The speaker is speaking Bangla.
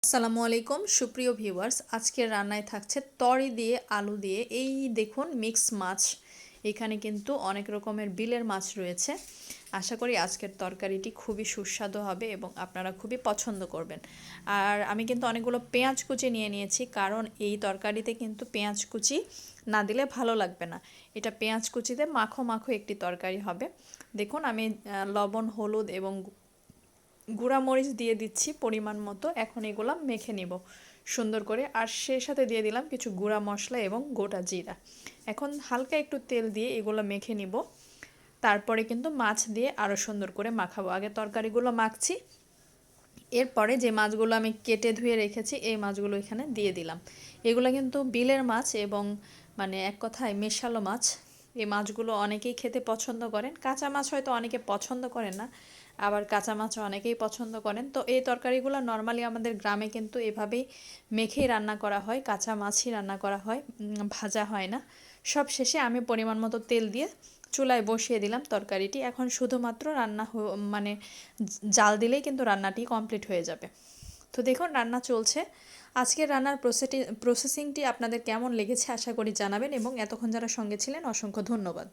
আসসালামু আলাইকুম সুপ্রিয় ভিউয়ার্স, আজকের রান্নায় থাকছে তরি দিয়ে আলু দিয়ে এই দেখুন মিক্স মাছ। এখানে কিন্তু অনেক রকমের বিলের মাছ রয়েছে। আশা করি আজকের তরকারিটি খুবই সুস্বাদু হবে এবং আপনারা খুবই পছন্দ করবেন। আর আমি কিন্তু অনেকগুলো পেঁয়াজ কুচি নিয়ে নিয়েছি, কারণ এই তরকারিতে কিন্তু পেঁয়াজ কুচি না দিলে ভালো লাগবে না। এটা পেঁয়াজ কুচিতে মাখো মাখো একটি তরকারি হবে। দেখুন আমি লবণ, হলুদ এবং গুঁড়া মরিচ দিয়ে দিচ্ছি পরিমাণ মতো। এখন এগুলো মেখে নিব সুন্দর করে, আর সেই সাথে দিয়ে দিলাম কিছু গুঁড়া মশলা এবং গোটা জিরা। এখন হালকা একটু তেল দিয়ে এগুলো মেখে নিব, তারপরে কিন্তু মাছ দিয়ে আরও সুন্দর করে মাখাবো। আগে তরকারিগুলো মাখছি, এরপরে যে মাছগুলো আমি কেটে ধুয়ে রেখেছি এই মাছগুলো এখানে দিয়ে দিলাম। এগুলো কিন্তু বিলের মাছ এবং মানে এক কথায় মেশালো মাছ। এই মাছগুলো অনেকেই খেতে পছন্দ করেন। কাঁচা মাছ হয়তো অনেকে পছন্দ করেন না, আবার কাঁচা মাছও অনেকেই পছন্দ করেন। তো এই তরকারিগুলো নর্মালি আমাদের গ্রামে কিন্তু এভাবেই মেখেই রান্না করা হয়, কাঁচা মাছই রান্না করা হয়, ভাজা হয় না। সব শেষে আমি পরিমাণ মতো তেল দিয়ে চুলায় বসিয়ে দিলাম তরকারিটি। এখন শুধুমাত্র মানে জাল দিলেই কিন্তু রান্নাটি কমপ্লিট হয়ে যাবে। তো দেখুন রান্না চলছে। আজকের রান্নার প্রসেসিংটি আপনাদের কেমন লেগেছে আশা করি জানাবেন, এবং এতক্ষণ যারা সঙ্গে ছিলেন অসংখ্য ধন্যবাদ।